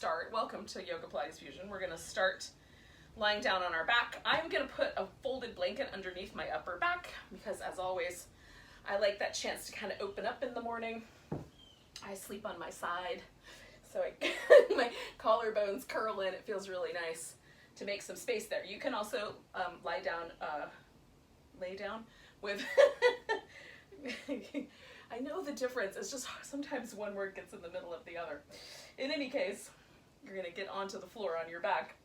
start, welcome to Yoga Pilates Fusion. We're gonna start lying down on our back. I'm gonna put a folded blanket underneath my upper back because, as always, I like that chance to kind of open up in the morning. I sleep on my side, so my collarbones curl in. It feels really nice to make some space there. You can also lay down with, I know the difference, it's just sometimes one word gets in the middle of the other. In any case, you're gonna get onto the floor on your back,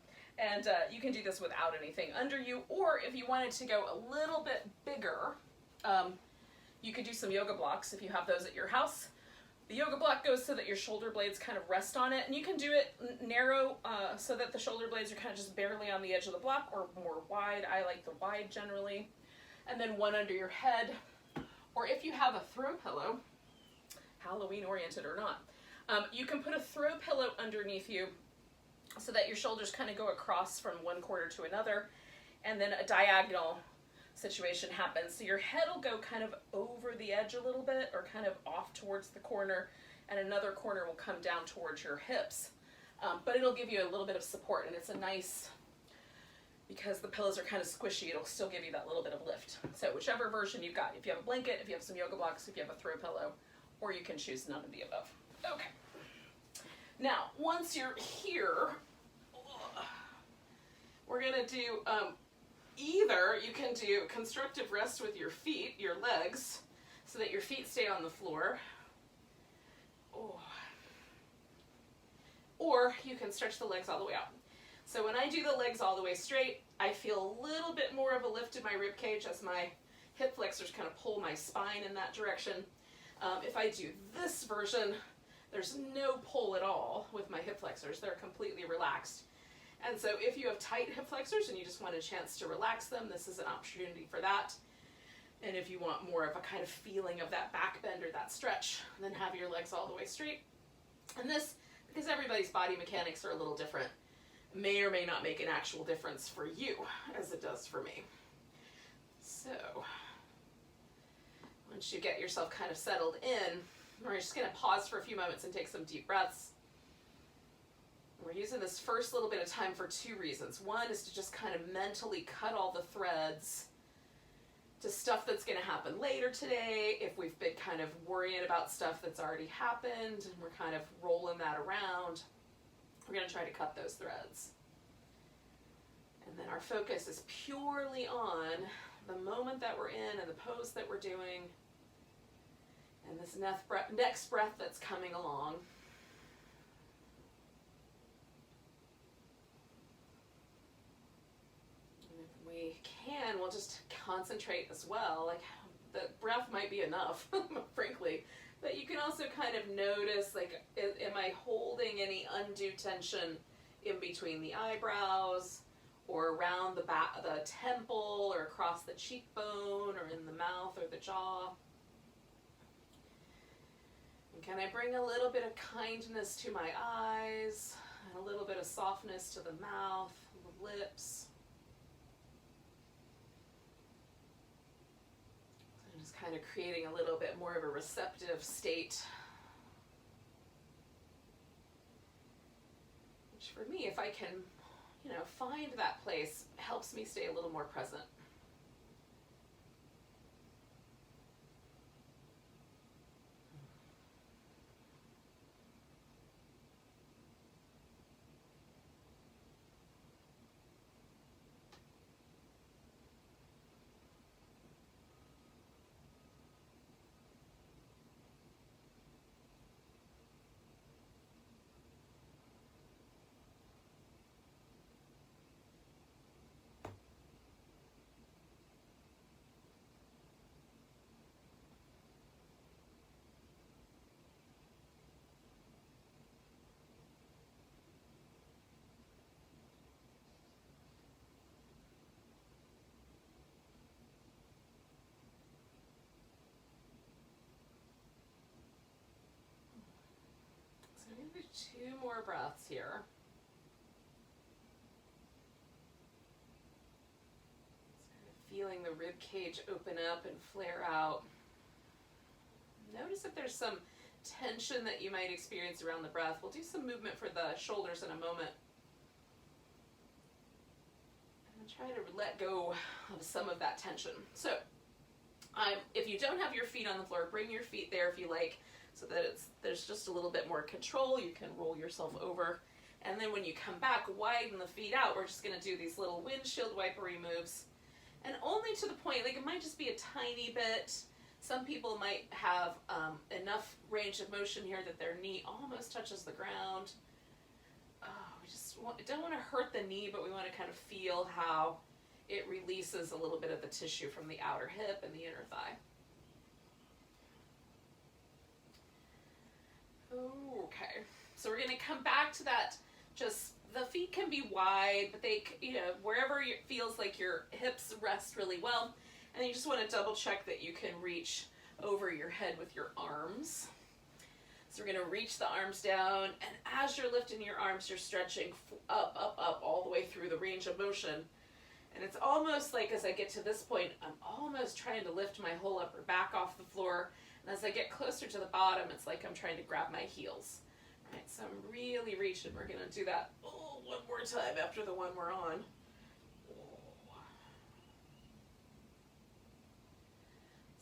and you can do this without anything under you, or if you wanted to go a little bit bigger, you could do some yoga blocks if you have those at your house. The yoga block goes so that your shoulder blades kind of rest on it, and you can do it narrow so that the shoulder blades are kind of just barely on the edge of the block, or more wide. I like the wide generally. And then one under your head, or if you have a throw pillow, Halloween oriented or not, you can put a throw pillow underneath you so that your shoulders kind of go across from one corner to another, and then a diagonal situation happens. So your head will go kind of over the edge a little bit, or kind of off towards the corner, and another corner will come down towards your hips. But it'll give you a little bit of support, and it's a nice, because the pillows are kind of squishy, it'll still give you that little bit of lift. So whichever version you've got, if you have a blanket, if you have some yoga blocks, if you have a throw pillow, or you can choose none of the above. Okay. Now, once you're here, we're gonna do, either you can do constructive rest with your feet, your legs, so that your feet stay on the floor. Or you can stretch the legs all the way out. So when I do the legs all the way straight, I feel a little bit more of a lift in my rib cage as my hip flexors kind of pull my spine in that direction. If I do this version, there's no pull at all with my hip flexors. They're completely relaxed. And so if you have tight hip flexors and you just want a chance to relax them, this is an opportunity for that. And if you want more of a kind of feeling of that back bend or that stretch, then have your legs all the way straight. And this, because everybody's body mechanics are a little different, may or may not make an actual difference for you as it does for me. So once you get yourself kind of settled in, we're just going to pause for a few moments and take some deep breaths. We're using this first little bit of time for two reasons. One is to just kind of mentally cut all the threads to stuff that's going to happen later today. If we've been kind of worrying about stuff that's already happened and we're kind of rolling that around, we're going to try to cut those threads. And then our focus is purely on the moment that we're in and the pose that we're doing and this next breath that's coming along. We can, we'll just concentrate as well. Like, the breath might be enough, frankly, but you can also kind of notice, like, am I holding any undue tension in between the eyebrows or around the back, the temple, or across the cheekbone, or in the mouth or the jaw? And can I bring a little bit of kindness to my eyes, and a little bit of softness to the mouth, the lips? Kind of creating a little bit more of a receptive state. Which for me, if I can, find that place, helps me stay a little more present. Two more breaths here. Feeling the rib cage open up and flare out. Notice if there's some tension that you might experience around the breath. We'll do some movement for the shoulders in a moment. And try to let go of some of that tension. So, if you don't have your feet on the floor, bring your feet there if you like, so that there's just a little bit more control. You can roll yourself over. And then when you come back, widen the feet out. We're just going to do these little windshield wipery moves. And only to the point, like it might just be a tiny bit. Some people might have enough range of motion here that their knee almost touches the ground. We just don't want to hurt the knee, but we want to kind of feel how it releases a little bit of the tissue from the outer hip and the inner thigh. Okay, so we're going to come back to that. Just the feet can be wide, but they, wherever it feels like your hips rest really well. And you just want to double check that you can reach over your head with your arms. So we're going to reach the arms down, and as you're lifting your arms, you're stretching up, up, up, all the way through the range of motion. And it's almost like as I get to this point, I'm almost trying to lift my whole upper back off the floor. And as I get closer to the bottom, it's like I'm trying to grab my heels. Right, so I'm really reaching. We're going to do that one more time after the one we're on.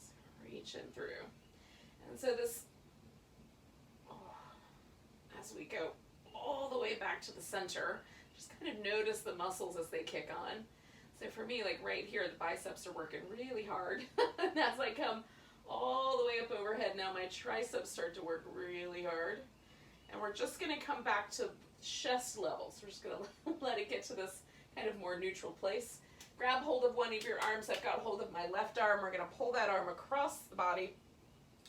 So reaching through. And so this, as we go all the way back to the center, just kind of notice the muscles as they kick on. So for me, like right here, the biceps are working really hard. And as I come all the way up overhead, now my triceps start to work really hard. And we're just going to come back to chest level. So we're just going to let it get to this kind of more neutral place. Grab hold of one of your arms. I've got hold of my left arm. We're going to pull that arm across the body.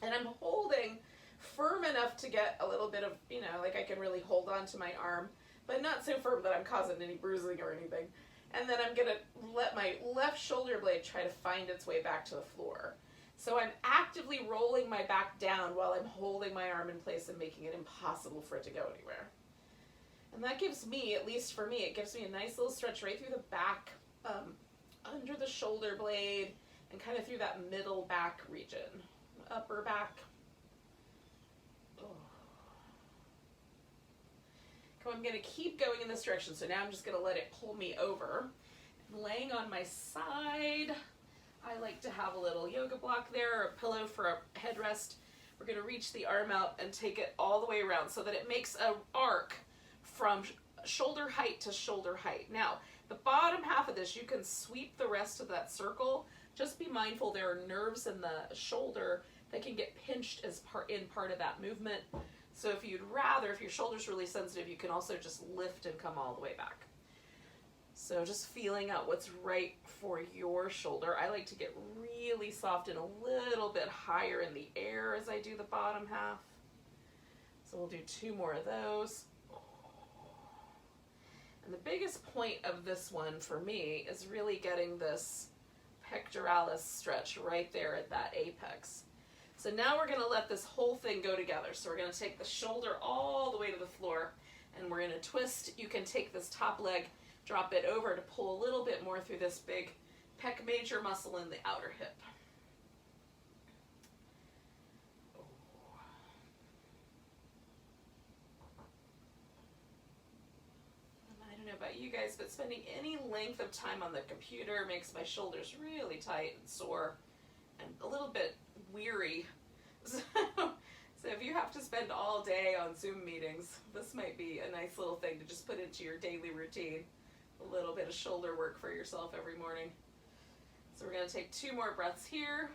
And I'm holding firm enough to get a little bit of, like I can really hold on to my arm, but not so firm that I'm causing any bruising or anything. And then I'm going to let my left shoulder blade try to find its way back to the floor. So I'm actively rolling my back down while I'm holding my arm in place and making it impossible for it to go anywhere. And that gives me, at least for me, it gives me a nice little stretch right through the back, under the shoulder blade, and kind of through that middle back region, upper back. I'm going to keep going in this direction. So now I'm just going to let it pull me over. I'm laying on my side. I like to have a little yoga block there, or a pillow for a headrest. We're going to reach the arm out and take it all the way around so that it makes an arc from shoulder height to shoulder height. Now, the bottom half of this, you can sweep the rest of that circle. Just be mindful there are nerves in the shoulder that can get pinched as part of that movement. So if you'd rather, if your shoulder's really sensitive, you can also just lift and come all the way back. So just feeling out what's right for your shoulder. I like to get really soft and a little bit higher in the air as I do the bottom half. So we'll do 2 more of those. And the biggest point of this one for me is really getting this pectoralis stretch right there at that apex. So now we're going to let this whole thing go together. So we're going to take the shoulder all the way to the floor, and we're going to twist. You can take this top leg, drop it over to pull a little bit more through this big pec major muscle in the outer hip. I don't know about you guys, but spending any length of time on the computer makes my shoulders really tight and sore and a little bit weary. So if you have to spend all day on Zoom meetings, this might be a nice little thing to just put into your daily routine. A little bit of shoulder work for yourself every morning. So we're going to take 2 more breaths here.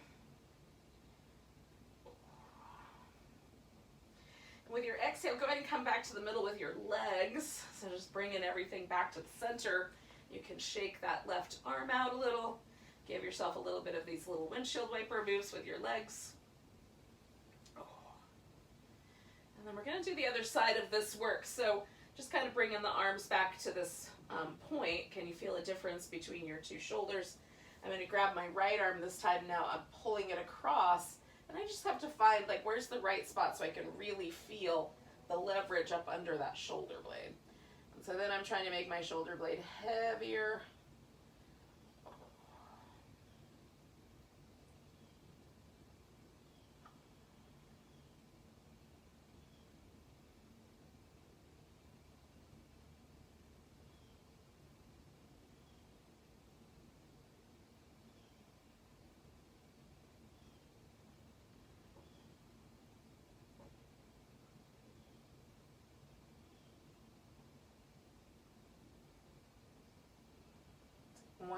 And with your exhale, go ahead and come back to the middle with your legs. So just bringing everything back to the center. You can shake that left arm out a little. Give yourself a little bit of these little windshield wiper moves with your legs. And then we're going to do the other side of this work. So just kind of bringing the arms back to this point. Can you feel a difference between your 2 shoulders? I'm going to grab my right arm this time now. I'm pulling it across. And I just have to find, like, where's the right spot so I can really feel the leverage up under that shoulder blade. And so then I'm trying to make my shoulder blade heavier.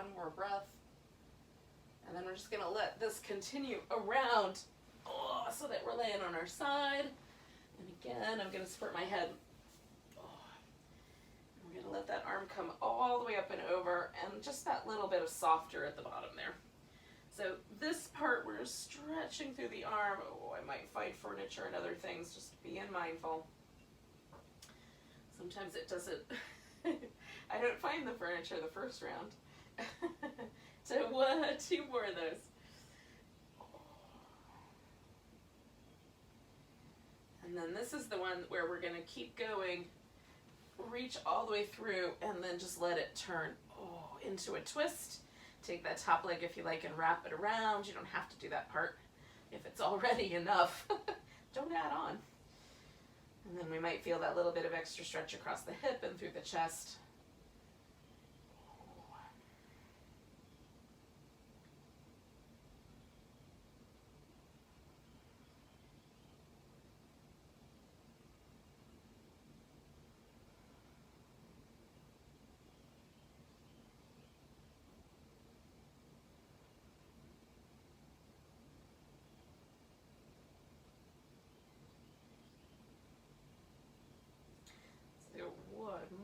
one more breath. And then we're just gonna let this continue around so that we're laying on our side. And again, I'm gonna support my head. We're gonna let that arm come all the way up and over, and just that little bit of softer at the bottom there. So this part, we're stretching through the arm. Oh, I might find furniture and other things, just being mindful. Sometimes it doesn't, I don't find the furniture the first round. So 2 more of those. And then this is the one where we're gonna keep going, reach all the way through, and then just let it turn into a twist. Take that top leg if you like and wrap it around. You don't have to do that part if it's already enough. Don't add on. And then we might feel that little bit of extra stretch across the hip and through the chest.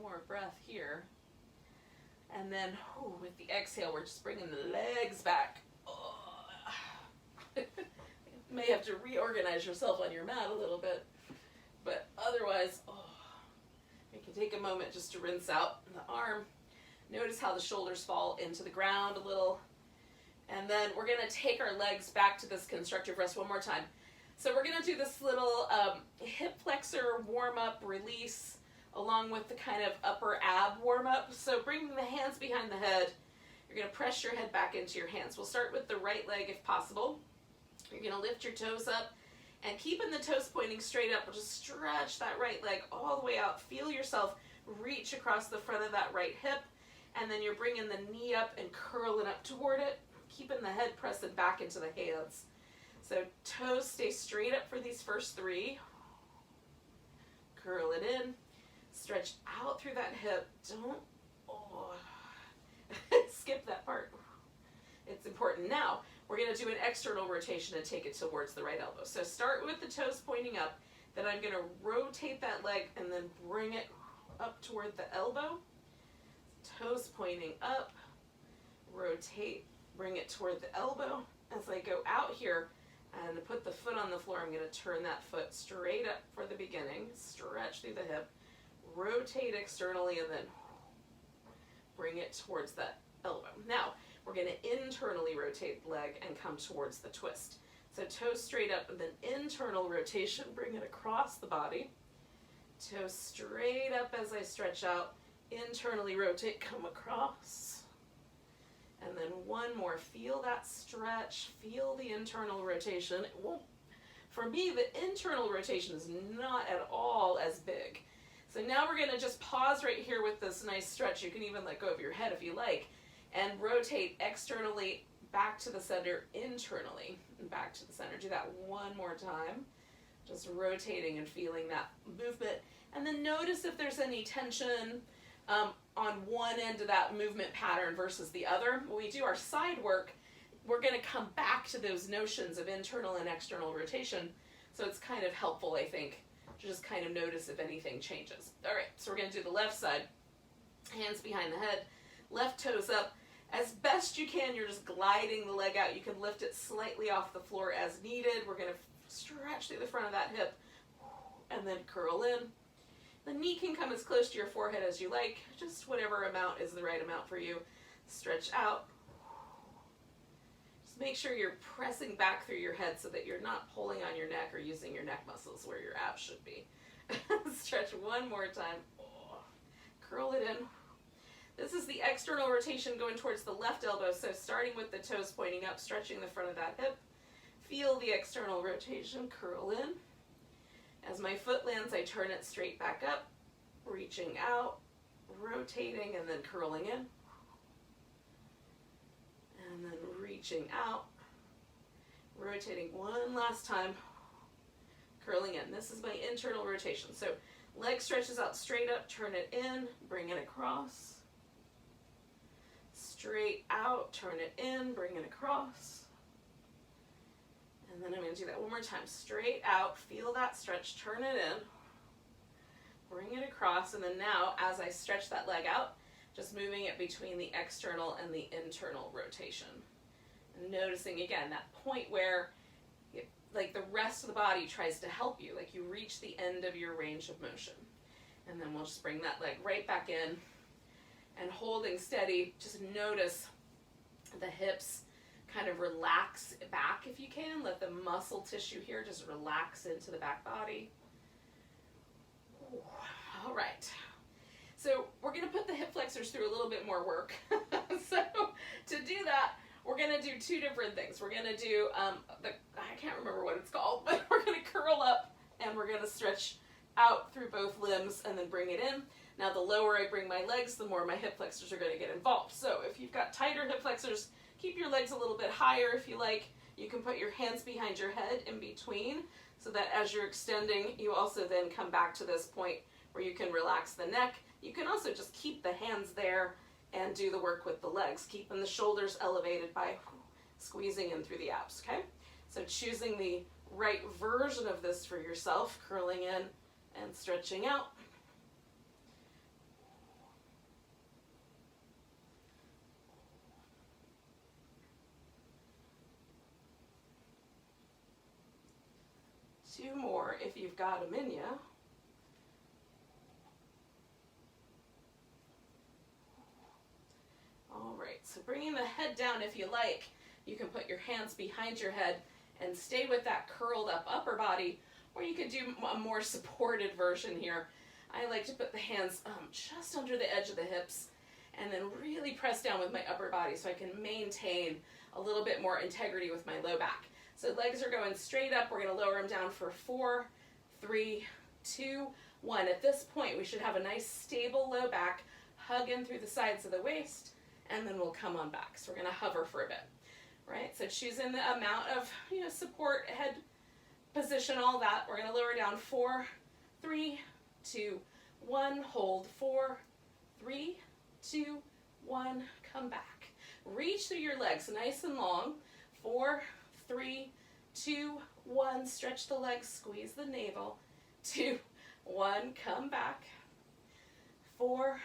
More breath here, and then with the exhale, we're just bringing the legs back. You may have to reorganize yourself on your mat a little bit, but otherwise, you can take a moment just to rinse out the arm. Notice how the shoulders fall into the ground a little, and then we're going to take our legs back to this constructive rest one more time. So we're going to do this little hip flexor warm-up release, along with the kind of upper ab warm-up. So bringing the hands behind the head, you're going to press your head back into your hands. We'll start with the right leg if possible. You're going to lift your toes up, and keeping the toes pointing straight up, we'll just stretch that right leg all the way out. Feel yourself reach across the front of that right hip, and then you're bringing the knee up and curling up toward it, keeping the head pressing back into the hands. So toes stay straight up for these first 3. Curl it in. Stretch out through that hip. Don't skip that part. It's important. Now, we're going to do an external rotation and take it towards the right elbow. So start with the toes pointing up. Then I'm going to rotate that leg and then bring it up toward the elbow. Toes pointing up. Rotate, bring it toward the elbow. As I go out here and put the foot on the floor, I'm going to turn that foot straight up for the beginning. Stretch through the hip. Rotate externally, and then bring it towards that elbow. Now, we're going to internally rotate the leg and come towards the twist. So toes straight up, and then internal rotation, bring it across the body. Toes straight up as I stretch out, internally rotate, come across. And then one more. Feel that stretch, feel the internal rotation. For me, the internal rotation is not at all as big. So now we're going to just pause right here with this nice stretch. You can even let go of your head if you like, and rotate externally back to the center, internally, and back to the center. Do that one more time. Just rotating and feeling that movement. And then notice if there's any tension on one end of that movement pattern versus the other. When we do our side work, we're going to come back to those notions of internal and external rotation. So it's kind of helpful, I think, to just kind of notice if anything changes. All right, so we're going to do the left side. Hands behind the head, left toes up. As best you can, you're just gliding the leg out. You can lift it slightly off the floor as needed. We're going to stretch through the front of that hip and then curl in. The knee can come as close to your forehead as you like, just whatever amount is the right amount for you. Stretch out. Just make sure you're pressing back through your head so that you're not pulling on your neck or using your neck muscles where your abs should be. Stretch one more time. Curl it in. This is the external rotation going towards the left elbow, so starting with the toes pointing up, stretching the front of that hip. Feel the external rotation, curl in. As my foot lands, I turn it straight back up, reaching out, rotating, and then curling in. And then reaching out, rotating one last time, curling in. This is my internal rotation. So leg stretches out straight up, turn it in, bring it across. straight out, turn it in, bring it across. And then I'm going to do that one more time. Straight out, feel that stretch, turn it in, bring it across, and then now as I stretch that leg out, just moving it between the external and the internal rotation. And noticing again that point where like the rest of the body tries to help you, like you reach the end of your range of motion. And then we'll just bring that leg right back in and holding steady, just notice the hips kind of relax back if you can. Let the muscle tissue here just relax into the back body. Ooh. All right. So we're going to put the hip flexors through a little bit more work. So to do that, we're going to do two different things. We're going to do, I can't remember what it's called, but we're going to curl up and we're going to stretch out through both limbs and then bring it in. Now the lower I bring my legs, the more my hip flexors are going to get involved. So if you've got tighter hip flexors, keep your legs a little bit higher if you like. You can put your hands behind your head in between so that as you're extending, you also then come back to this point where you can relax the neck. You can also just keep the hands there and do the work with the legs, keeping the shoulders elevated by squeezing in through the abs, okay? So choosing the right version of this for yourself, curling in and stretching out. Two more if you've got them in you. All right, so bringing the head down if you like, you can put your hands behind your head and stay with that curled up upper body, or you could do a more supported version here. I like to put the hands just under the edge of the hips and then really press down with my upper body so I can maintain a little bit more integrity with my low back. So legs are going straight up. We're going to lower them down for 4, 3, 2, 1. At this point, we should have a nice stable low back, hug in through the sides of the waist, and then we'll come on back. So we're going to hover for a bit, right? So choosing the amount of support, head position, all that. We're going to lower down 4, 3, 2, 1. Hold 4, 3, 2, 1. Come back. Reach through your legs nice and long. 4, 3, 2, 1. Stretch the legs, squeeze the navel. 2, 1. Come back. 4,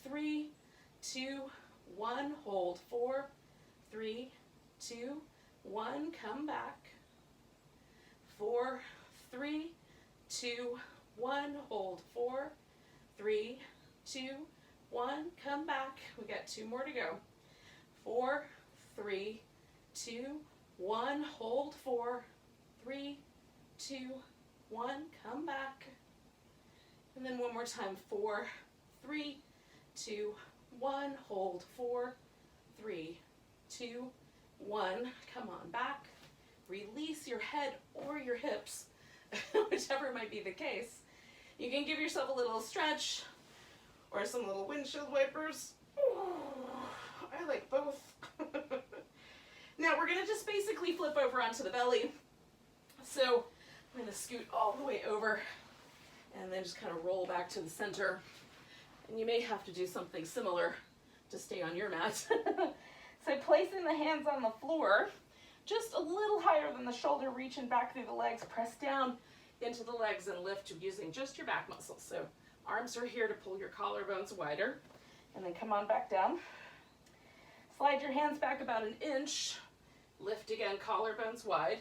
3, 2, 1. Hold 4, 3, 2, 1. Come back. 4, 3, 2, 1. Hold 4, 3, 2, 1. Come back. We got 2 more to go. 4, 3, 2, 1. Hold 4, 3, 2, 1. Come back. And then one more time. 4, 3, 2, 1. Hold 4, 3, 2, 1. Come on back. Release your head or your hips, whichever might be the case. You can give yourself a little stretch or some little windshield wipers. I like both. Now we're going to just basically flip over onto the belly. So I'm going to scoot all the way over and then just kind of roll back to the center. And you may have to do something similar to stay on your mat. So placing the hands on the floor, just a little higher than the shoulder, reaching back through the legs, press down into the legs and lift using just your back muscles. So arms are here to pull your collarbones wider, and then come on back down. Slide your hands back about an inch, lift again, collarbones wide.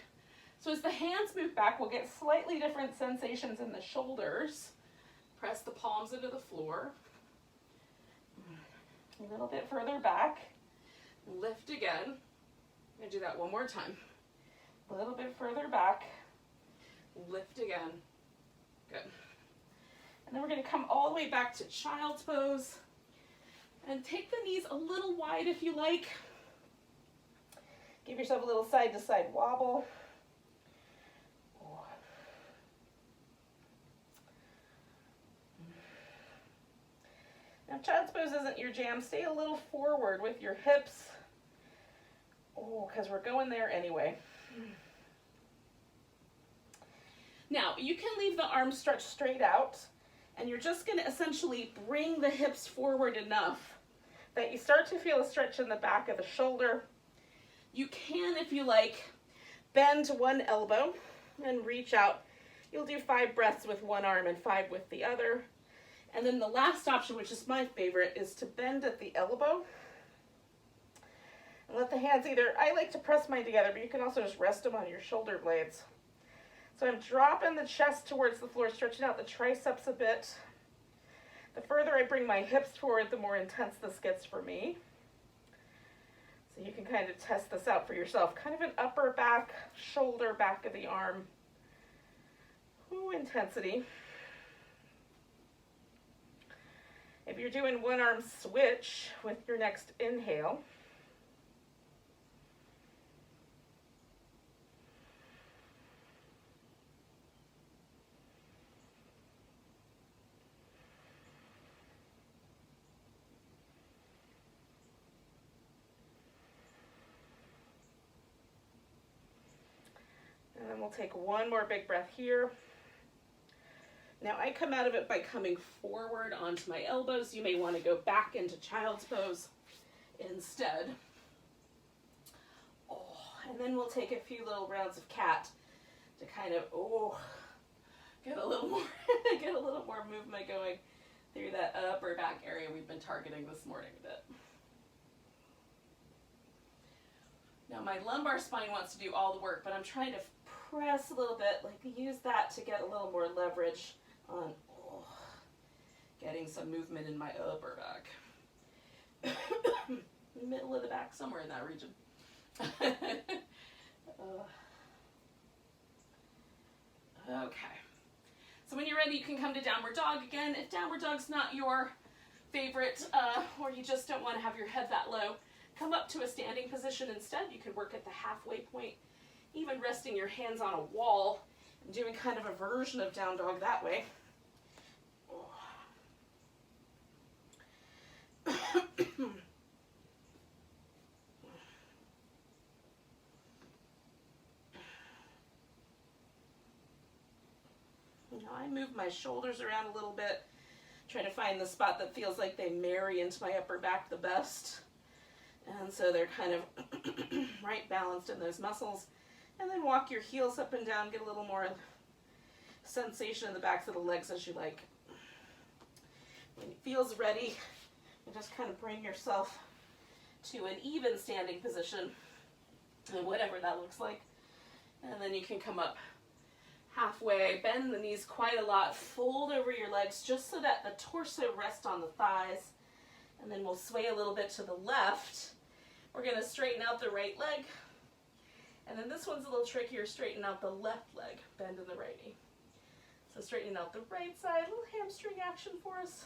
So as the hands move back, we'll get slightly different sensations in the shoulders. Press the palms into the floor. A little bit further back. Lift again. I'm going to do that one more time. A little bit further back. Lift again. Good. And then we're going to come all the way back to child's pose. And take the knees a little wide if you like. Give yourself a little side-to-side wobble. Now, child's pose isn't your jam. Stay a little forward with your hips. Oh, because we're going there anyway. Now, you can leave the arms stretched straight out, and you're just going to essentially bring the hips forward enough that you start to feel a stretch in the back of the shoulder. You can, if you like, bend one elbow and reach out. You'll do 5 breaths with one arm and 5 with the other. And then the last option, which is my favorite, is to bend at the elbow. And let the hands either, I like to press mine together, but you can also just rest them on your shoulder blades. So I'm dropping the chest towards the floor, stretching out the triceps a bit. The further I bring my hips forward, the more intense this gets for me. So you can kind of test this out for yourself. Kind of an upper back, shoulder, back of the arm. Ooh, intensity. If you're doing one arm switch with your next inhale, and then we'll take one more big breath here. Now I come out of it by coming forward onto my elbows. You may want to go back into child's pose instead. Oh, and then we'll take a few little rounds of cat to kind of get a little more movement going through that upper back area we've been targeting this morning a bit. Now my lumbar spine wants to do all the work, but I'm trying to press a little bit, like use that to get a little more leverage on getting some movement in my upper back. Middle of the back, somewhere in that region. Okay. So when you're ready, you can come to downward dog again. If downward dog's not your favorite, or you just don't want to have your head that low, come up to a standing position instead. You can work at the halfway point, even resting your hands on a wall and doing kind of a version of down dog that way. Now I move my shoulders around a little bit, try to find the spot that feels like they marry into my upper back the best. And so they're kind of right balanced in those muscles. And then walk your heels up and down, get a little more sensation in the backs of the legs as you like. When it feels ready, you just kind of bring yourself to an even standing position, and whatever that looks like. And then you can come up halfway, bend the knees quite a lot, fold over your legs just so that the torso rests on the thighs. And then we'll sway a little bit to the left. We're going to straighten out the right leg. And then this one's a little trickier, straighten out the left leg, bend in the righty. So straightening out the right side, a little hamstring action for us,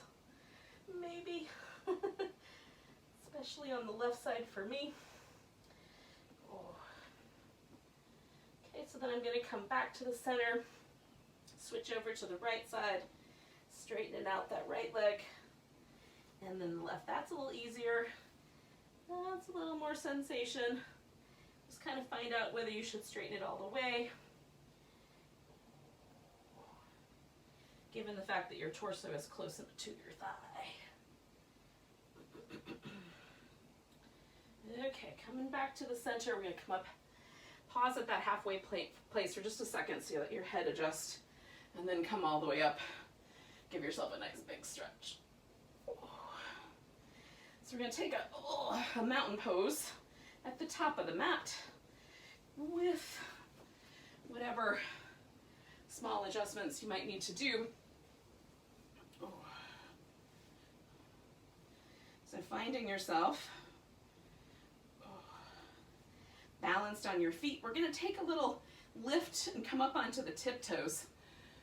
maybe, especially on the left side for me. Oh. Okay, so then I'm going to come back to the center, switch over to the right side, straightening out that right leg, and then the left. That's a little easier. That's a little more sensation. Just kind of find out whether you should straighten it all the way, given the fact that your torso is close enough to your thigh. Okay, coming back to the center, we're going to come up, pause at that halfway place for just a second so that your head adjusts, and then come all the way up. Give yourself a nice big stretch. So we're going to take a mountain pose at the top of the mat with whatever small adjustments you might need to do. So finding yourself balanced on your feet. We're going to take a little lift and come up onto the tiptoes.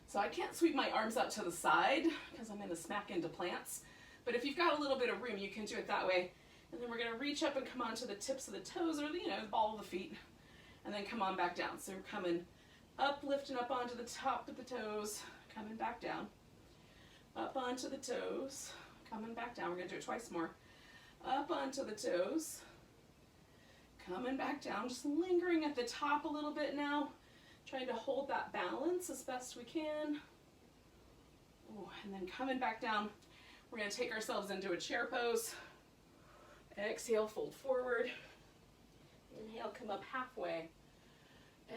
So I can't sweep my arms out to the side because I'm going to smack into plants. But if you've got a little bit of room, you can do it that way. And then we're going to reach up and come onto the tips of the toes, or the ball of the feet, and then come on back down. So we're coming up, lifting up onto the top of the toes, coming back down. Up onto the toes, coming back down. We're going to do it twice more. Up onto the toes, coming back down, just lingering at the top a little bit now, trying to hold that balance as best we can. Ooh, and then coming back down, we're going to take ourselves into a chair pose. Exhale, fold forward. Inhale, come up halfway.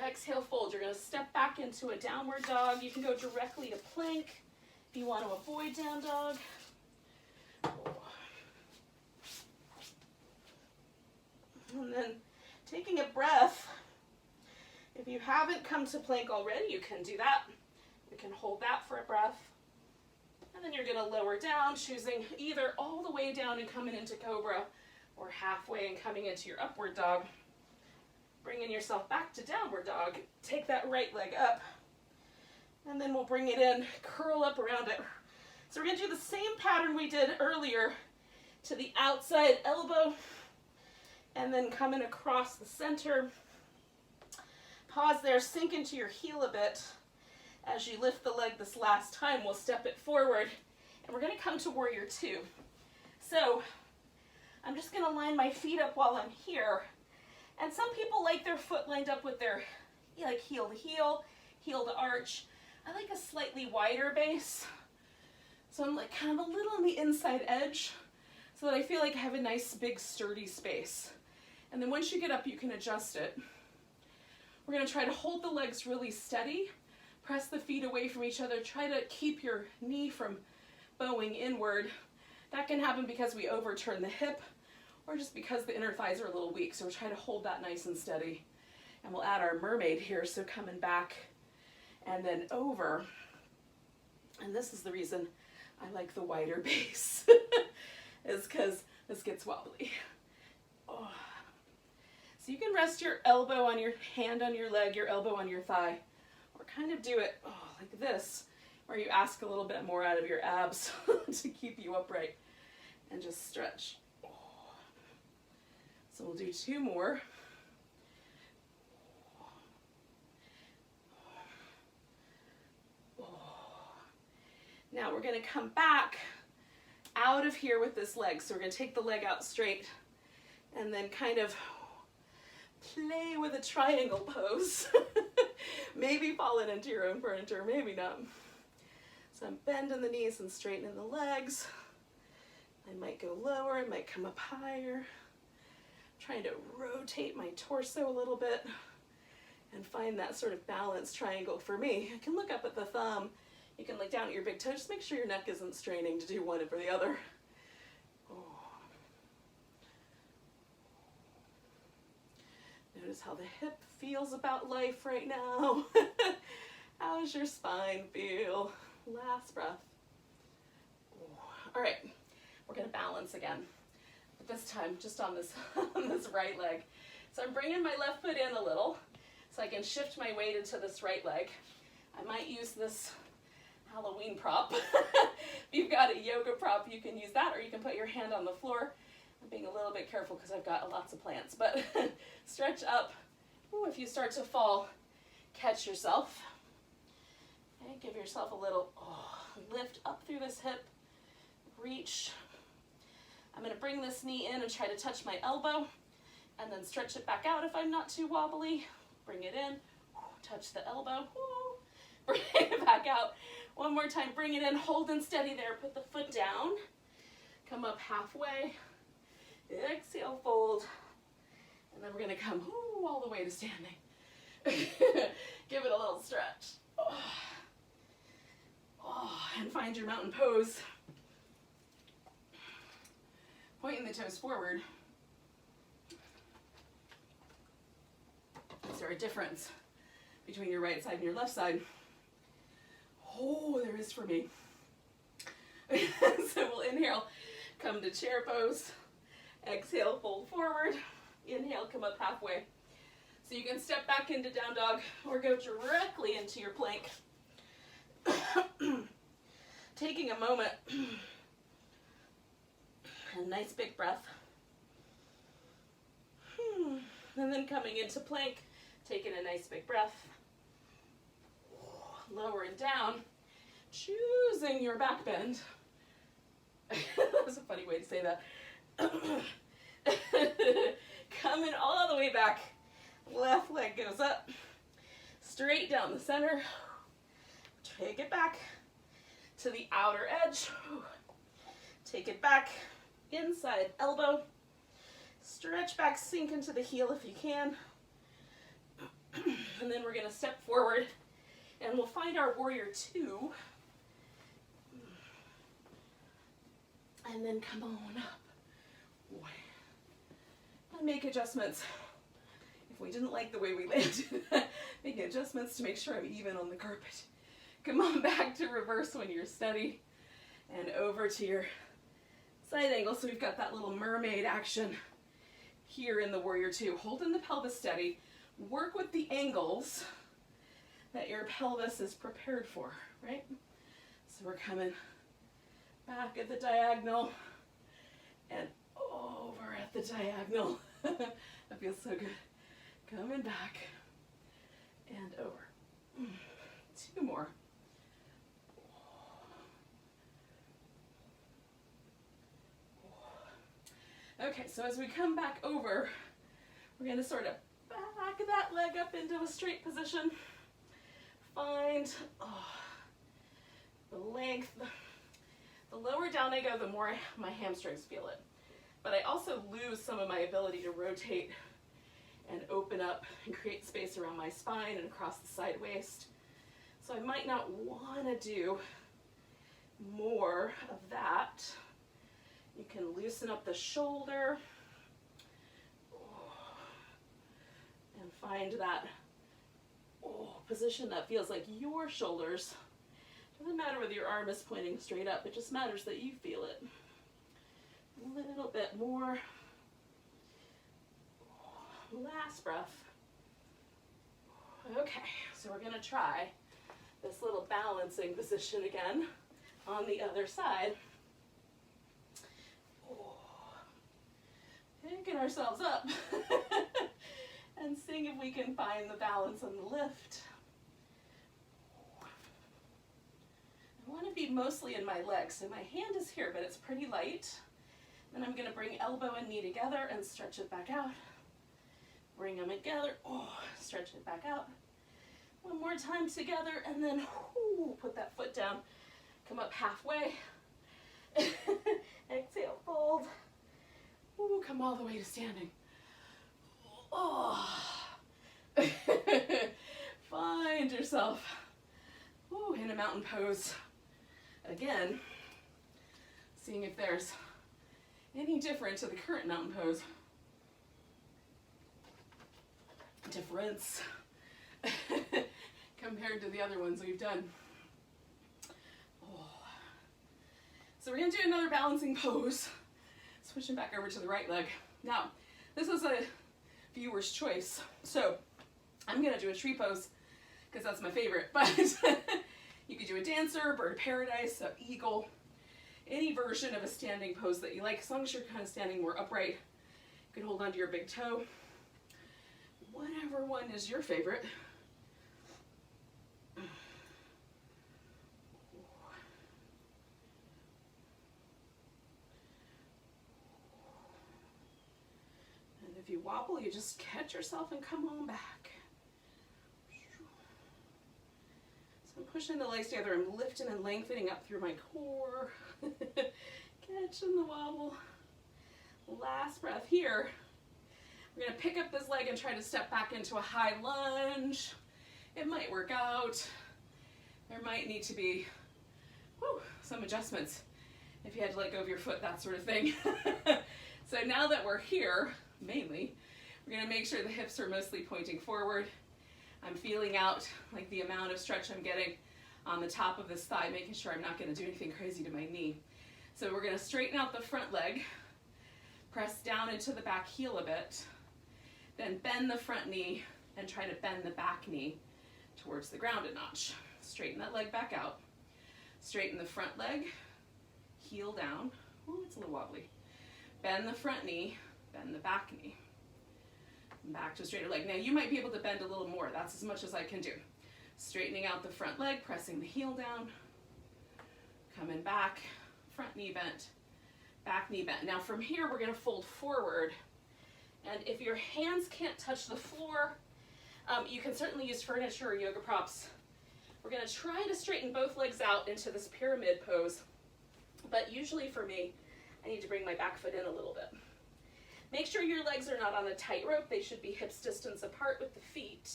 Exhale, fold. You're going to step back into a downward dog. You can go directly to plank if you want to avoid down dog. And then taking a breath. If you haven't come to plank already, you can do that. You can hold that for a breath. And then you're going to lower down, choosing either all the way down and coming into cobra, or halfway and coming into your upward dog. Bringing yourself back to downward dog. Take that right leg up. And then we'll bring it in, curl up around it. So we're going to do the same pattern we did earlier to the outside elbow. And then coming across the center. Pause there, sink into your heel a bit. As you lift the leg this last time, we'll step it forward. And we're going to come to warrior two. So I'm just going to line my feet up while I'm here. And some people like their foot lined up with their like heel to heel, heel to arch. I like a slightly wider base. So I'm like kind of a little on the inside edge so that I feel like I have a nice big sturdy space. And then once you get up, you can adjust it. We're going to try to hold the legs really steady. Press the feet away from each other. Try to keep your knee from bowing inward. That can happen because we overturn the hip or just because the inner thighs are a little weak. So we're trying to hold that nice and steady. And we'll add our mermaid here. So coming back and then over. And this is the reason I like the wider base. is because this gets wobbly. Oh. So you can rest your elbow on your hand on your leg, your elbow on your thigh. Or kind of do it like this, where you ask a little bit more out of your abs to keep you upright. And just stretch. So we'll do two more. Now we're going to come back out of here with this leg. So we're going to take the leg out straight and then kind of play with a triangle pose. Maybe falling into your own furniture, maybe not. So I'm bending the knees and straightening the legs. I might go lower, I might come up higher. Trying to rotate my torso a little bit and find that sort of balanced triangle for me. I can look up at the thumb. You can look down at your big toe. Just make sure your neck isn't straining to do one over the other. Notice how the hip feels about life right now. How does your spine feel? Last breath. All right, we're gonna balance again. But this time just on this, on this right leg. So I'm bringing my left foot in a little so I can shift my weight into this right leg. I might use this Halloween prop. If you've got a yoga prop, you can use that, or you can put your hand on the floor. I'm being a little bit careful because I've got lots of plants, but stretch up. Ooh, if you start to fall, catch yourself. Okay, give yourself a little lift up through this hip, reach. I'm going to bring this knee in and try to touch my elbow, and then stretch it back out if I'm not too wobbly. Bring it in, touch the elbow, bring it back out. One more time, bring it in, hold and steady there, put the foot down, come up halfway, exhale, fold, and then we're going to come all the way to standing. Give it a little stretch. And find your mountain pose. Pointing the toes forward. Is there a difference between your right side and your left side? Oh, there is for me. So we'll inhale, come to chair pose. Exhale, fold forward. Inhale, come up halfway. So you can step back into down dog or go directly into your plank. Taking a moment. A nice big breath. And then coming into plank, taking a nice big breath. Lowering down, choosing your back bend. That's a funny way to say that. Coming all the way back. Left leg goes up, straight down the center. Take it back to the outer edge. Take it back, inside elbow. Stretch back, sink into the heel if you can. And then we're going to step forward and we'll find our warrior two. And then come on up. And make adjustments. If we didn't like the way we landed, make adjustments to make sure I'm even on the carpet. Come on back to reverse when you're steady. And over to your side angle. So we've got that little mermaid action here in the warrior two. Holding the pelvis steady. Work with the angles that your pelvis is prepared for, right? So we're coming back at the diagonal and over at the diagonal. That feels so good. Coming back and over. Two more. Okay, so as we come back over, we're going to sort of back that leg up into a straight position. Find the length. The lower down I go, the more my hamstrings feel it. But I also lose some of my ability to rotate and open up and create space around my spine and across the side waist. So I might not want to do more of that. You can loosen up the shoulder and find that position that feels like your shoulders. Doesn't matter whether your arm is pointing straight up, it just matters that you feel it. A little bit more. Last breath. Okay, so we're going to try this little balancing position again on the other side. Picking ourselves up and seeing if we can find the balance on the lift. I want to be mostly in my legs, so my hand is here, but it's pretty light. Then I'm going to bring elbow and knee together and stretch it back out. Bring them together, stretch it back out. One more time together, and then put that foot down. Come up halfway. Exhale, fold. Come all the way to standing. Find yourself in a mountain pose. Again, seeing if there's any different to the current mountain pose. Difference compared to the other ones we've done. So we're going to do another balancing pose. Switching back over to the right leg. Now, this is a viewer's choice. So I'm going to do a tree pose because that's my favorite. But you could do a dancer, bird of paradise, an eagle, any version of a standing pose that you like. As long as you're kind of standing more upright, you can hold onto your big toe. Whatever one is your favorite. And if you wobble, you just catch yourself and come on back. So I'm pushing the legs together. I'm lifting and lengthening up through my core. Catching the wobble. Last breath here. We're going to pick up this leg and try to step back into a high lunge. It might work out. There might need to be some adjustments if you had to let go of your foot, that sort of thing. So now that we're here, mainly, we're going to make sure the hips are mostly pointing forward. I'm feeling out like the amount of stretch I'm getting on the top of this thigh, making sure I'm not going to do anything crazy to my knee. So we're going to straighten out the front leg, press down into the back heel a bit, then bend the front knee and try to bend the back knee towards the ground a notch. Straighten that leg back out. Straighten the front leg, heel down. Ooh, it's a little wobbly. Bend the front knee, bend the back knee. Back to a straighter leg. Now you might be able to bend a little more. That's as much as I can do. Straightening out the front leg, pressing the heel down. Coming back, front knee bent, back knee bent. Now from here we're going to fold forward. And if your hands can't touch the floor, you can certainly use furniture or yoga props. We're going to try to straighten both legs out into this pyramid pose. But usually for me, I need to bring my back foot in a little bit. Make sure your legs are not on a tightrope. They should be hips distance apart with the feet.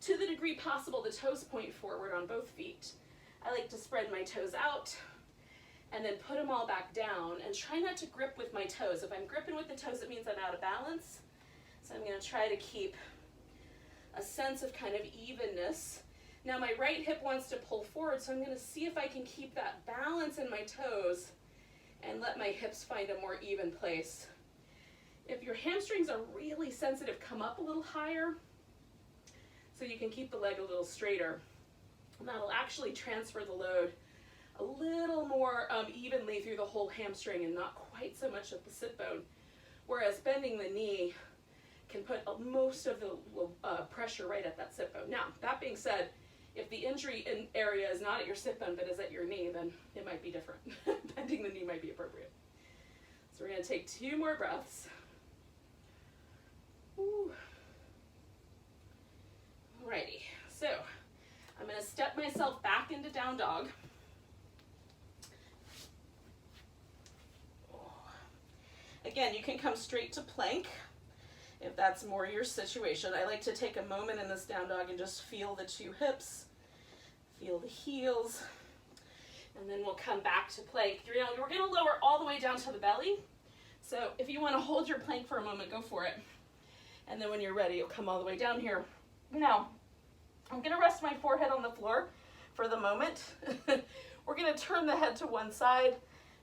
To the degree possible, the toes point forward on both feet. I like to spread my toes out and then put them all back down and try not to grip with my toes. If I'm gripping with the toes, it means I'm out of balance. So I'm going to try to keep a sense of kind of evenness. Now my right hip wants to pull forward, so I'm going to see if I can keep that balance in my toes and let my hips find a more even place. If your hamstrings are really sensitive, come up a little higher so you can keep the leg a little straighter. And that'll actually transfer the load a little more evenly through the whole hamstring and not quite so much at the sit bone. Whereas bending the knee can put most of the pressure right at that sit bone. Now, that being said, if the injury area is not at your sit bone but is at your knee, then it might be different. Bending the knee might be appropriate. So we're going to take 2 more breaths. Ooh. Alrighty, so I'm going to step myself back into down dog. Again, you can come straight to plank if that's more your situation. I like to take a moment in this down dog and just feel the 2 hips, feel the heels, and then we'll come back to plank. We're going to lower all the way down to the belly. So if you want to hold your plank for a moment, go for it. And then when you're ready, you'll come all the way down here. Now, I'm going to rest my forehead on the floor for the moment. We're going to turn the head to one side,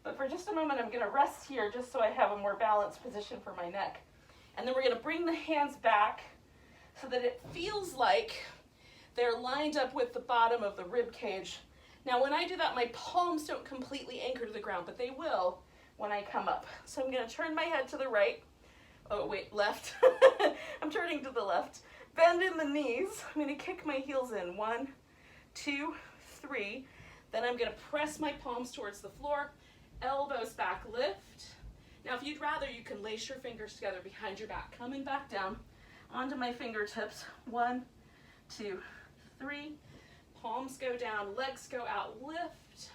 but for just a moment, I'm going to rest here just so I have a more balanced position for my neck. And then we're going to bring the hands back so that it feels like they're lined up with the bottom of the rib cage. Now, when I do that, my palms don't completely anchor to the ground, but they will when I come up. So I'm going to turn my head to the right. Oh, wait, left. I'm turning to the left. Bend in the knees. I'm going to kick my heels in. 1, 2, 3. Then I'm going to press my palms towards the floor. Elbows back, lift. Now, if you'd rather, you can lace your fingers together behind your back. Coming back down onto my fingertips. 1, 2, 3. Palms go down, legs go out, lift.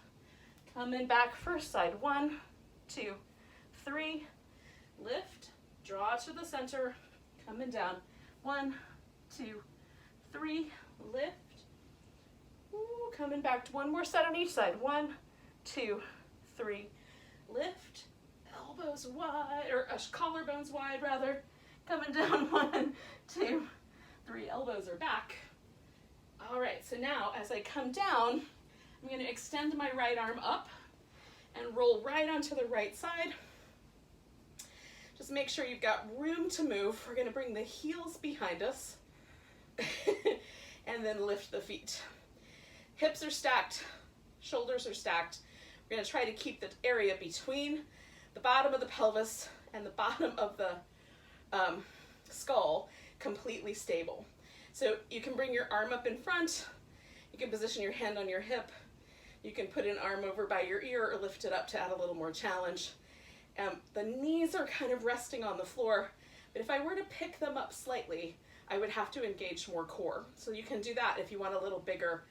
Coming back first side. 1, 2, 3. Lift. Draw to the center. Coming down. 1, 2, 3. Lift. Ooh, coming back to one more set on each side. 1, 2, 3. Lift. Elbows wide, or collarbones wide rather. Coming down. 1, 2, 3. Elbows are back. All right, so now as I come down, I'm going to extend my right arm up and roll right onto the right side. Just make sure you've got room to move. We're going to bring the heels behind us and then lift the feet. Hips are stacked, shoulders are stacked. We're going to try to keep the area between the bottom of the pelvis and the bottom of the skull completely stable. So you can bring your arm up in front, you can position your hand on your hip, you can put an arm over by your ear or lift it up to add a little more challenge. The knees are kind of resting on the floor, but if I were to pick them up slightly, I would have to engage more core. So you can do that if you want a little bigger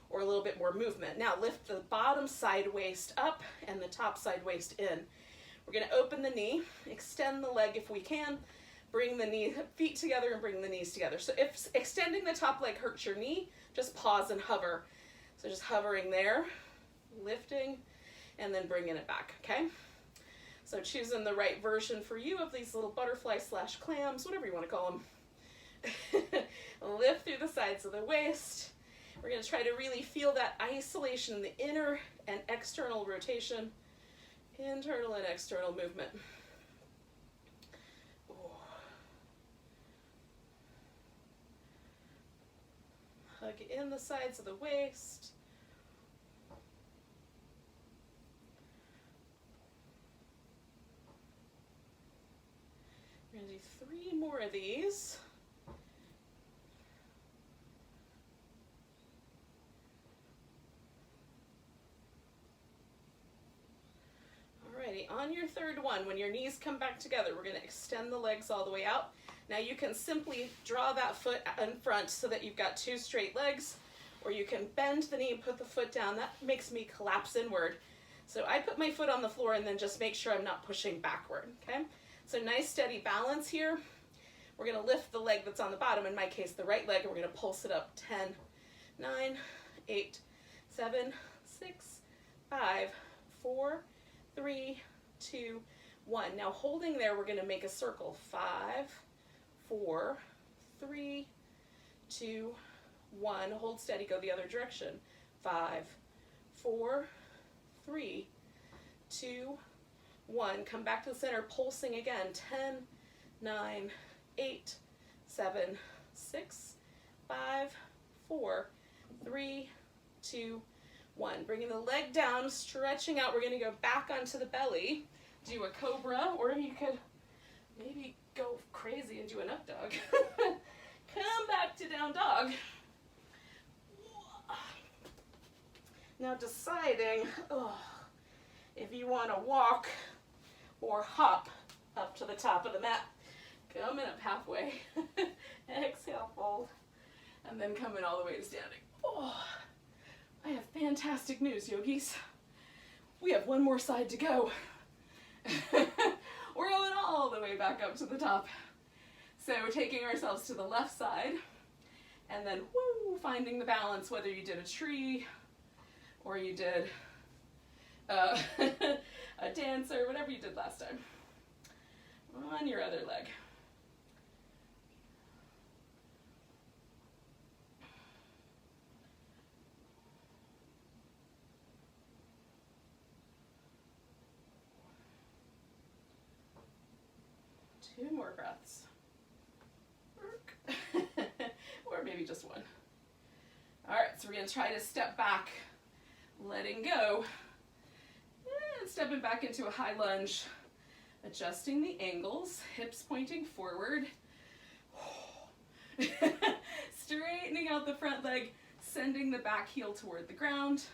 or a little bit more movement. Now lift the bottom side waist up and the top side waist in. We're going to open the knee, extend the leg if we can, bring the feet together and bring the knees together. So if extending the top leg hurts your knee, just pause and hover. So just hovering there, lifting, and then bringing it back, okay? So choosing the right version for you of these little butterfly / clams, whatever you want to call them. Lift through the sides of the waist. We're going to try to really feel that isolation in the inner and external rotation, internal and external movement. Hug in the sides of the waist. We're going to do 3 more of these. Alrighty, on your third one, when your knees come back together, we're going to extend the legs all the way out. Now you can simply draw that foot in front so that you've got 2 straight legs, or you can bend the knee and put the foot down. That makes me collapse inward. So I put my foot on the floor and then just make sure I'm not pushing backward, okay? So nice steady balance here. We're gonna lift the leg that's on the bottom, in my case the right leg, and we're gonna pulse it up. 10, 9, 8, 7, 6, 5, 4, 3, 2, 1. Now holding there, we're gonna make a circle. 5, 4, 3, 2, 1. Hold steady, go the other direction. 5, 4, 3, 2, 1. Come back to the center, pulsing again. 10, 9, 8, 7, 6, 5, 4, 3, 2, 1. Bringing the leg down, stretching out. We're going to go back onto the belly, do a cobra, or you could maybe go crazy and do an up dog. Come back to down dog. Now deciding if you want to walk or hop up to the top of the mat. Coming up halfway. Exhale, fold. And then coming all the way to standing. Oh, I have fantastic news, yogis. We have one more side to go. We're going all the way back up to the top. So taking ourselves to the left side, and then woo, finding the balance, whether you did a tree, or you did a dance, or whatever you did last time. On your other leg. Two more breaths. Or maybe just one. All right, so we're going to try to step back, letting go, and stepping back into a high lunge, adjusting the angles, hips pointing forward, straightening out the front leg, sending the back heel toward the ground,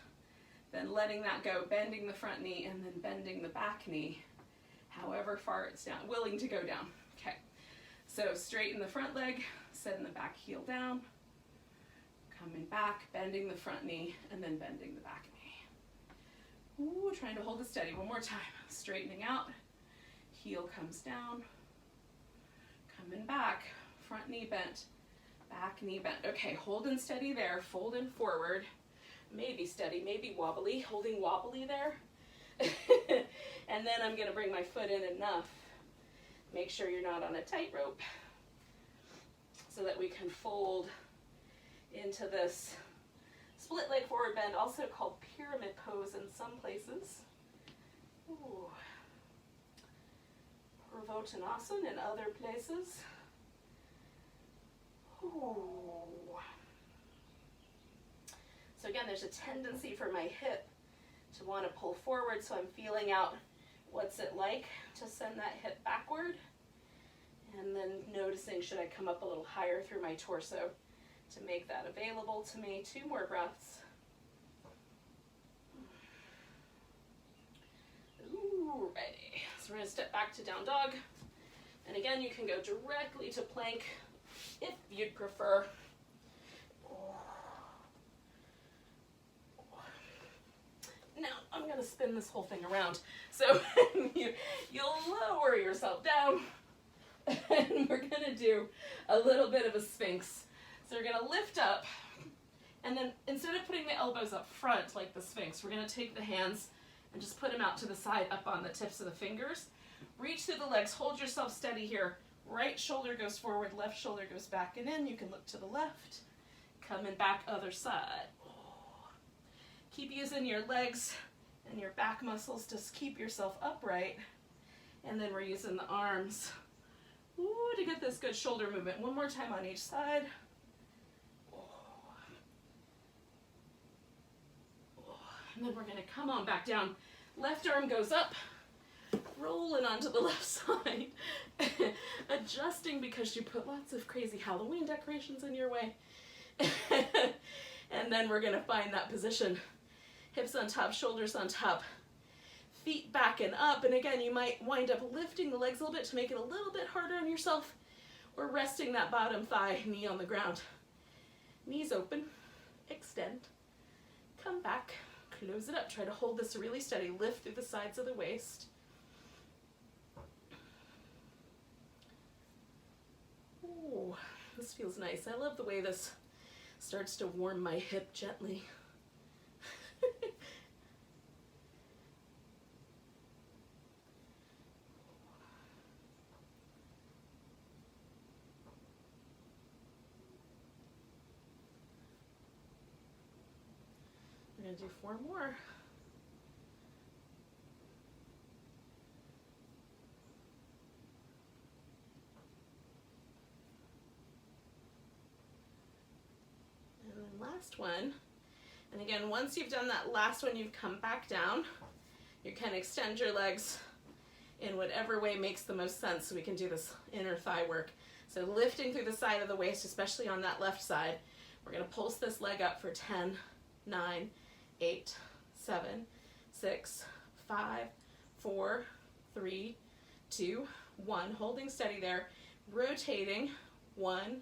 then letting that go, bending the front knee, and then bending the back knee, however far it's down, willing to go down. Okay, so straighten the front leg, send the back heel down, coming back, bending the front knee, and then bending the back knee. Ooh, trying to hold it steady. One more time. Straightening out, heel comes down, coming back, front knee bent, back knee bent. Okay, holding steady there, folding forward, maybe steady, maybe wobbly, holding wobbly there. And then I'm going to bring my foot in enough. Make sure you're not on a tightrope so that we can fold into this split leg forward bend, also called pyramid pose in some places. Ooh. Purvottanasana in other places. Ooh. So again, there's a tendency for my hip to want to pull forward, so I'm feeling out what's it like to send that hip backward, and then noticing should I come up a little higher through my torso to make that available to me. Two more breaths. Ooh, ready. So we're going to step back to down dog, and again you can go directly to plank if you'd prefer. Now I'm going to spin this whole thing around. So you'll lower yourself down, and we're going to do a little bit of a Sphinx. So we're going to lift up, and then instead of putting the elbows up front like the Sphinx, we're going to take the hands and just put them out to the side, up on the tips of the fingers. Reach through the legs, hold yourself steady here. Right shoulder goes forward, left shoulder goes back and in. You can look to the left, coming back other side. Keep using your legs and your back muscles to keep yourself upright. And then we're using the arms to get this good shoulder movement. One more time on each side. And then we're going to come on back down. Left arm goes up, rolling onto the left side. Adjusting because you put lots of crazy Halloween decorations in your way. And then we're going to find that position. Hips on top, shoulders on top, feet back and up. And again, you might wind up lifting the legs a little bit to make it a little bit harder on yourself, or resting that bottom thigh, knee on the ground. Knees open, extend, come back, close it up. Try to hold this really steady. Lift through the sides of the waist. Ooh, this feels nice. I love the way this starts to warm my hip gently. We're going to do 4 more. Last one. And again, once you've done that last one, you've come back down. You can extend your legs in whatever way makes the most sense, so we can do this inner thigh work. So lifting through the side of the waist, especially on that left side. We're going to pulse this leg up for 10, 9, 8, 7, 6, 5, 4, 3, 2, 1. Holding steady there. Rotating. 1,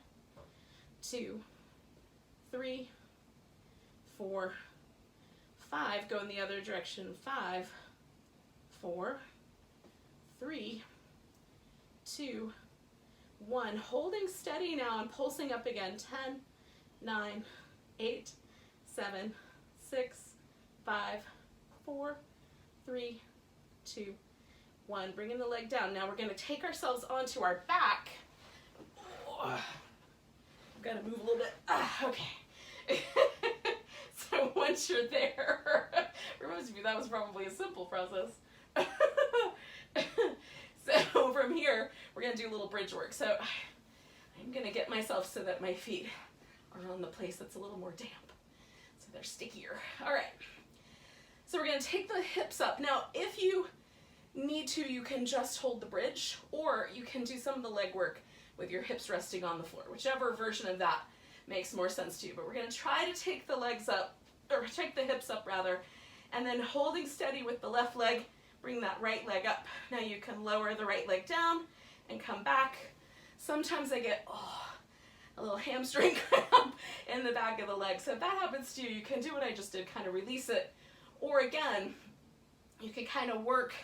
2, 3, 4, 5. Go in the other direction. 5, 4, 3, 2, 1. Holding steady now and pulsing up again. 10, 9, 8, 7, 6, 5, 4, 3, 2, 1. Bringing the leg down. Now we're going to take ourselves onto our back. I've got to move a little bit. Okay. So once you're there, for most of you, that was probably a simple process. So from here, we're going to do a little bridge work. So I'm going to get myself so that my feet are on the place that's a little more damp. So they're stickier. All right. So we're going to take the hips up. Now, if you need to, you can just hold the bridge, or you can do some of the leg work with your hips resting on the floor, whichever version of that makes more sense to you. But we're going to try to take the legs up, or take the hips up rather, and then holding steady with the left leg, bring that right leg up. Now you can lower the right leg down and come back. Sometimes I get a little hamstring cramp in the back of the leg. So if that happens to you, you can do what I just did, kind of release it. Or again, you can kind of work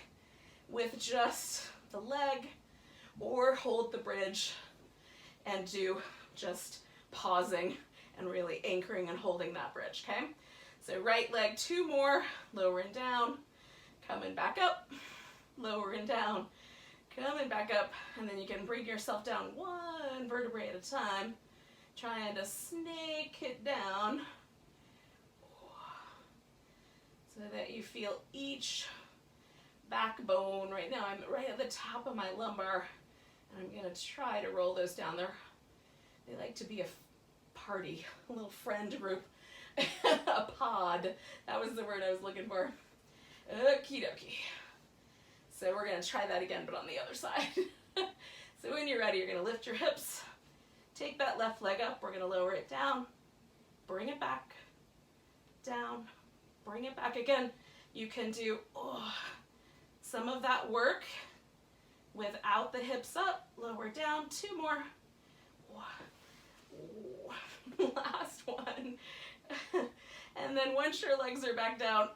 with just the leg, or hold the bridge and do just pausing and really anchoring and holding that bridge, okay? So right leg, 2 more, lowering down, coming back up, lowering down, coming back up, and then you can bring yourself down 1 vertebrae at a time, trying to snake it down so that you feel each backbone. Right now I'm right at the top of my lumbar, and I'm going to try to roll those down there. They like to be a party, a little friend group, a pod. That was the word I was looking for. Okie dokie. So we're going to try that again, but on the other side. So when you're ready, you're going to lift your hips, take that left leg up, we're going to lower it down, bring it back, down, bring it back again. You can do some of that work without the hips up, lower down, 2 more. Last one. And then once your legs are back down,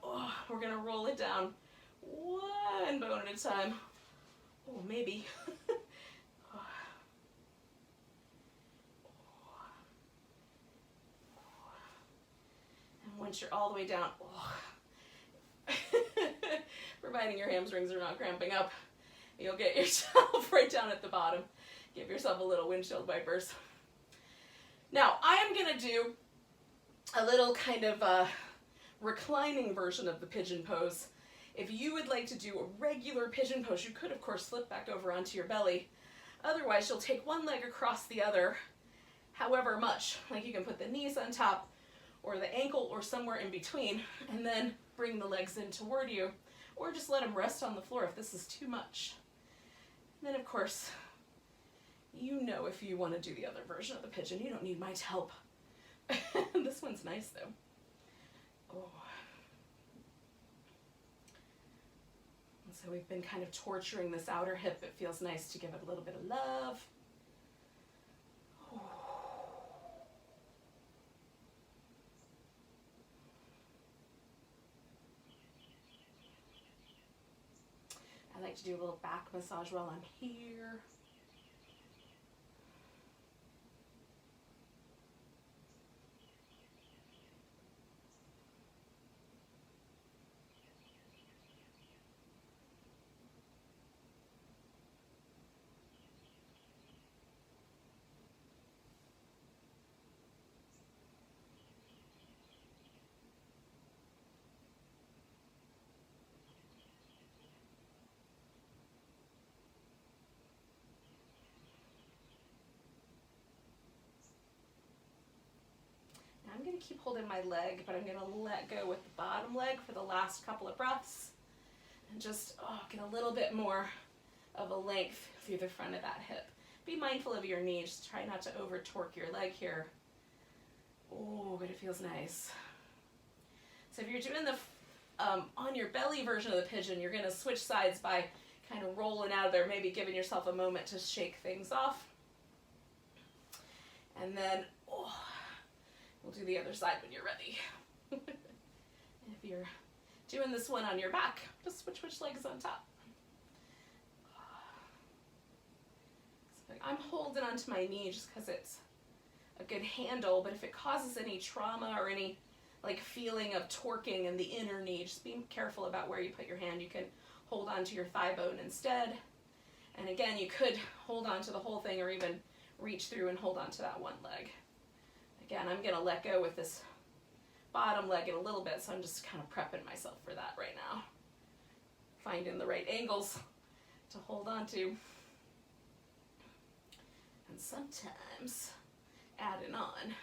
we're going to roll it down 1 bone at a time. Maybe. And once you're all the way down, providing your hamstrings are not cramping up, you'll get yourself right down at the bottom. Give yourself a little windshield wipers. Now, I am going to do a little kind of reclining version of the pigeon pose. If you would like to do a regular pigeon pose, you could, of course, flip back over onto your belly. Otherwise, you'll take one leg across the other, however much. Like you can put the knees on top, or the ankle, or somewhere in between, and then bring the legs in toward you, or just let them rest on the floor if this is too much. And then, of course, you know if you want to do the other version of the pigeon, you don't need my help. This one's nice, though. And so we've been kind of torturing this outer hip. It feels nice to give it a little bit of love. I like to do a little back massage while I'm here. going to keep holding my leg, but I'm going to let go with the bottom leg for the last couple of breaths. And just get a little bit more of a length through the front of that hip. Be mindful of your knee. Just try not to over torque your leg here. Oh, but it feels nice. So if you're doing the on your belly version of the pigeon, you're going to switch sides by kind of rolling out of there, maybe giving yourself a moment to shake things off. And then we'll do the other side when you're ready. If you're doing this one on your back, just switch which leg is on top. So I'm holding onto my knee just because it's a good handle, but if it causes any trauma or any like feeling of torquing in the inner knee, just be careful about where you put your hand. You can hold onto your thigh bone instead. And again, you could hold onto the whole thing or even reach through and hold onto that one leg. Again, I'm going to let go with this bottom leg in a little bit, so I'm just kind of prepping myself for that right now. Finding the right angles to hold on to. And sometimes adding on.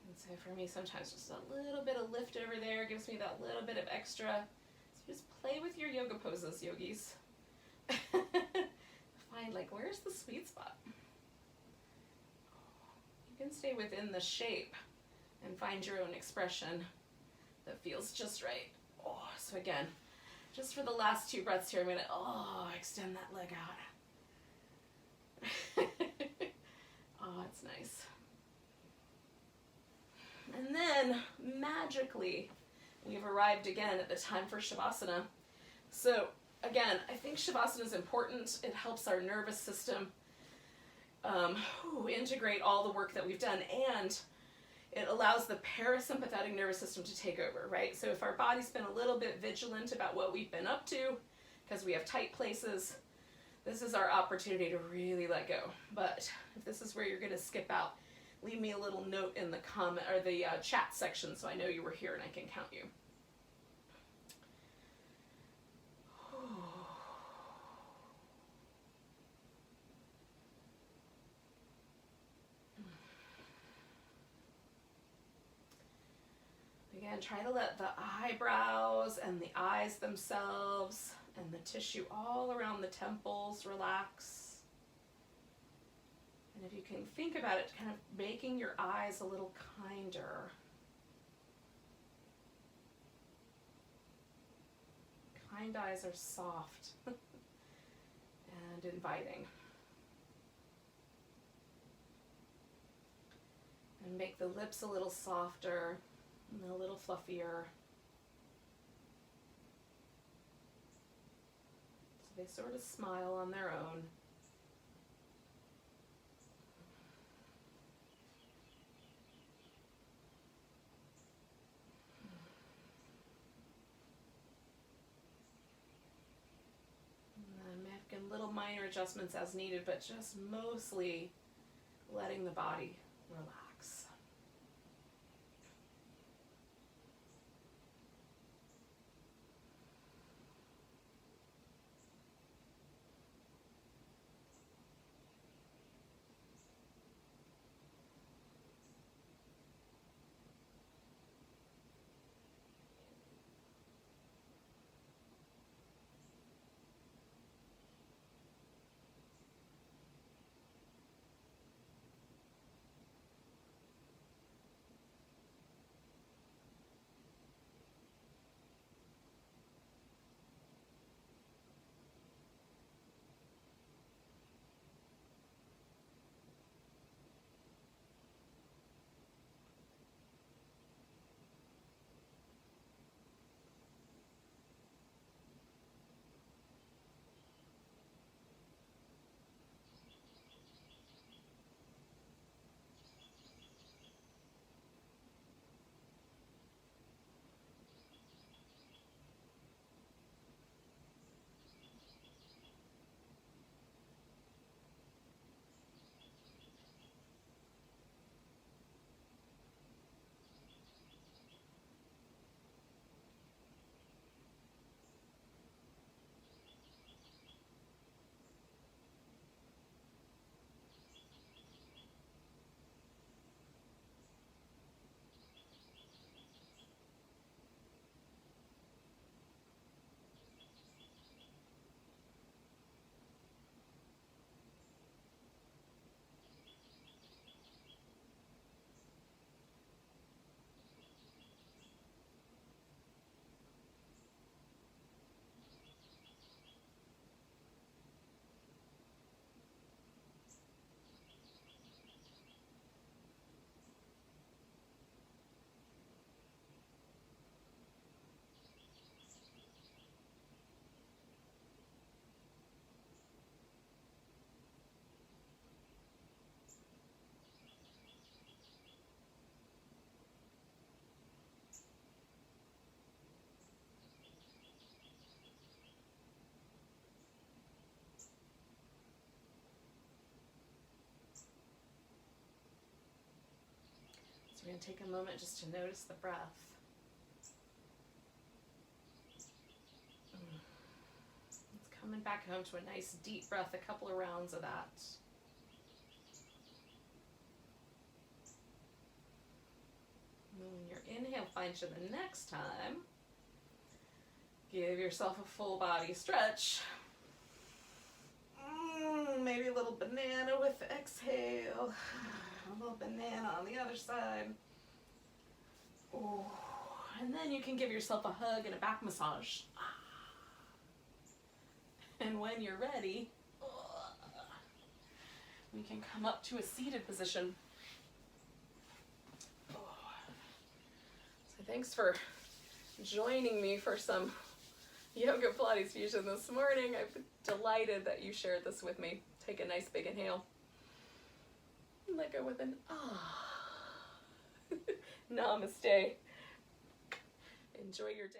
And so for me, sometimes just a little bit of lift over there gives me that little bit of extra. So just play with your yoga poses, yogis. Find like, where's the sweet spot? You can stay within the shape and find your own expression that feels just right. So again, just for the last 2 breaths here, I'm gonna extend that leg out. It's nice. And then magically, we've arrived again at the time for Shavasana. So again, I think Shavasana is important. It helps our nervous system integrate all the work that we've done, and it allows the parasympathetic nervous system to take over, right? So if our body's been a little bit vigilant about what we've been up to, because we have tight places, this is our opportunity to really let go. But if this is where you're going to skip out, leave me a little note in the comment or the chat section so I know you were here and I can count you. Again, try to let the eyebrows and the eyes themselves and the tissue all around the temples relax. And if you can think about it, kind of making your eyes a little kinder. Kind eyes are soft and inviting. And make the lips a little softer and a little fluffier. So they sort of smile on their own. And making little minor adjustments as needed, but just mostly letting the body relax. going to take a moment just to notice the breath. It's coming back home to a nice deep breath, a couple of rounds of that. And when your inhale finds you the next time, give yourself a full body stretch. Maybe a little banana with the exhale. A little banana on the other side. Oh, and then you can give yourself a hug and a back massage. And when you're ready, we can come up to a seated position. So thanks for joining me for some yoga Pilates fusion this morning. I'm delighted that you shared this with me. Take a nice big inhale. Let go with an ah. Namaste. Enjoy your day.